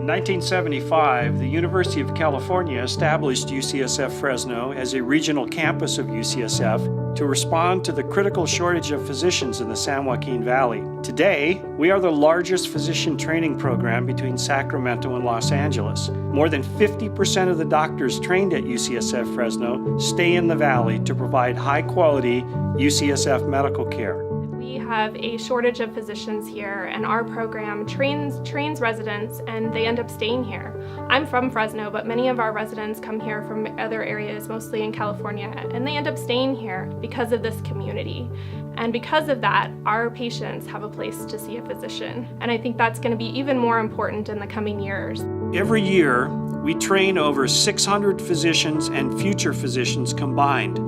In 1975, the University of California established UCSF Fresno as a regional campus of UCSF to respond to the critical shortage of physicians in the San Joaquin Valley. Today, we are the largest physician training program between Sacramento and Los Angeles. More than 50% of the doctors trained at UCSF Fresno stay in the Valley to provide high-quality UCSF medical care. We have a shortage of physicians here, and our program trains residents, and they end up staying here. I'm from Fresno, but many of our residents come here from other areas, mostly in California, and they end up staying here because of this community. And because of that, our patients have a place to see a physician. And I think that's going to be even more important in the coming years. Every year, we train over 600 physicians and future physicians combined,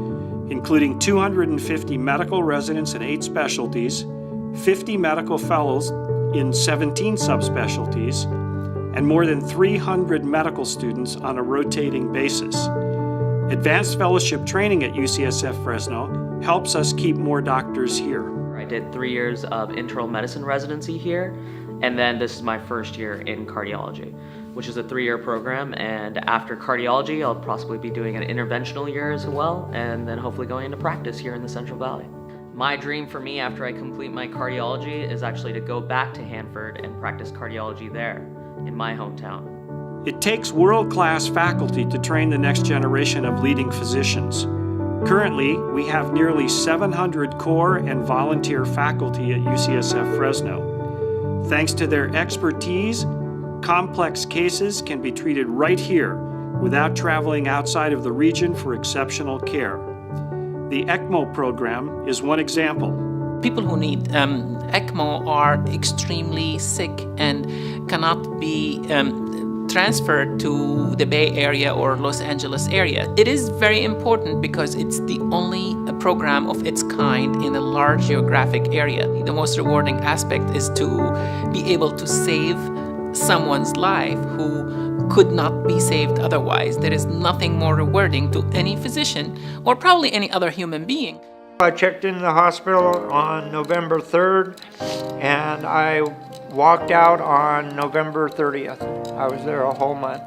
including 250 medical residents in 8 specialties, 50 medical fellows in 17 subspecialties, and more than 300 medical students on a rotating basis. Advanced fellowship training at UCSF Fresno helps us keep more doctors here. I did 3 years of internal medicine residency here, and then this is my first year in cardiology, which is a 3-year program, and after cardiology I'll possibly be doing an interventional year as well, and then hopefully going into practice here in the Central Valley. My dream for me after I complete my cardiology is actually to go back to Hanford and practice cardiology there, in my hometown. It takes world-class faculty to train the next generation of leading physicians. Currently, we have nearly 700 core and volunteer faculty at UCSF Fresno. Thanks to their expertise, complex cases can be treated right here without traveling outside of the region for exceptional care. The ECMO program is one example. People who need ECMO are extremely sick and cannot be transferred to the Bay Area or Los Angeles area. It is very important because it's the only program of its kind in a large geographic area. The most rewarding aspect is to be able to save someone's life who could not be saved otherwise. There is nothing more rewarding to any physician or probably any other human being. I checked into the hospital on November 3rd and I walked out on November 30th. I was there a whole month.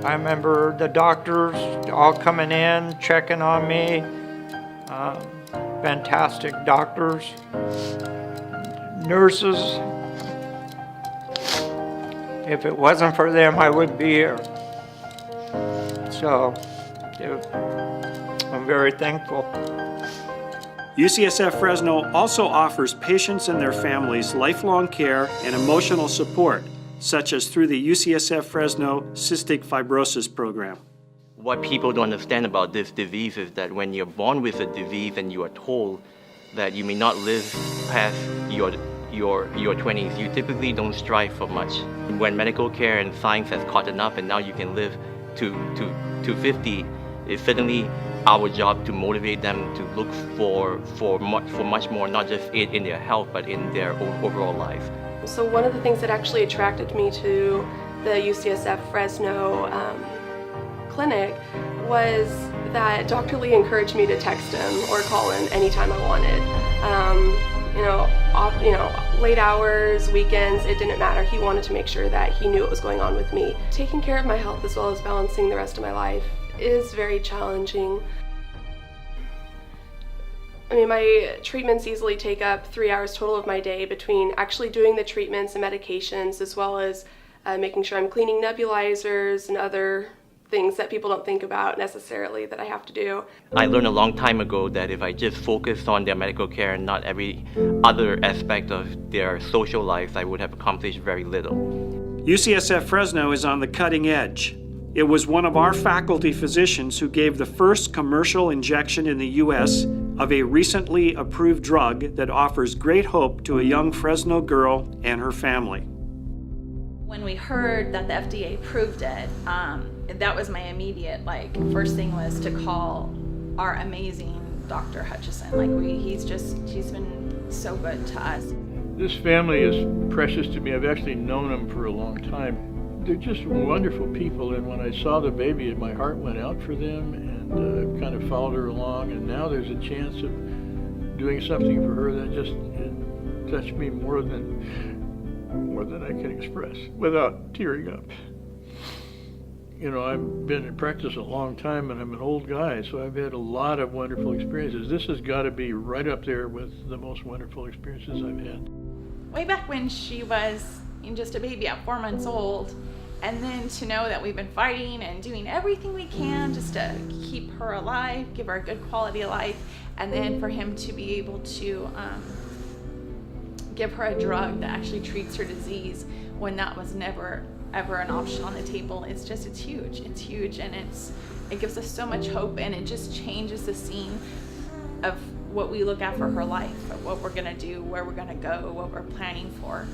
I remember the doctors all coming in, checking on me. Fantastic doctors, nurses. If it wasn't for them, I wouldn't be here. So, I'm very thankful. UCSF Fresno also offers patients and their families lifelong care and emotional support, such as through the UCSF Fresno Cystic Fibrosis Program. What people don't understand about this disease is that when you're born with a disease and you are told that you may not live past your 20s, you typically don't strive for much. When medical care and science has caught up and now you can live to 50, it's suddenly our job to motivate them to look for much more, not just in their health, but in their overall life. So one of the things that actually attracted me to the UCSF Fresno clinic was that Dr. Lee encouraged me to text him or call him anytime I wanted. Late hours, weekends, it didn't matter. He wanted to make sure that he knew what was going on with me. Taking care of my health as well as balancing the rest of my life is very challenging. I mean, my treatments easily take up 3 hours total of my day between actually doing the treatments and medications, as well as making sure I'm cleaning nebulizers and other things that people don't think about necessarily that I have to do. I learned a long time ago that if I just focused on their medical care and not every other aspect of their social lives, I would have accomplished very little. UCSF Fresno is on the cutting edge. It was one of our faculty physicians who gave the first commercial injection in the U.S. of a recently approved drug that offers great hope to a young Fresno girl and her family. When we heard that the FDA approved it, that was my immediate, first thing was to call our amazing Dr. Hutchison. He's been so good to us. This family is precious to me. I've actually known them for a long time. They're just wonderful people, and when I saw the baby, my heart went out for them, and kind of followed her along, and now there's a chance of doing something for her that just touched me more than more than I can express without tearing up. You know, I've been in practice a long time and I'm an old guy, so I've had a lot of wonderful experiences. This has got to be right up there with the most wonderful experiences I've had. Way back when she was just a baby at 4 months old, and then to know that we've been fighting and doing everything we can just to keep her alive, give her a good quality of life, and then for him to be able to give her a drug that actually treats her disease when that was never ever an option on the table, it's huge, and it gives us so much hope, and it just changes the scene of what we look at for her life, of what we're gonna do, where we're gonna go, what we're planning for,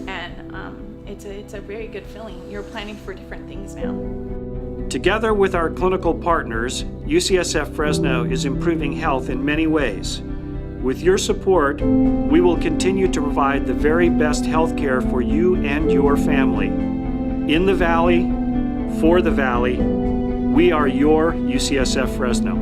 and it's a very good feeling. You're planning for different things now. Together with our clinical partners, UCSF Fresno is improving health in many ways. With your support, we will continue to provide the very best health care for you and your family. In the Valley, for the Valley, we are your UCSF Fresno.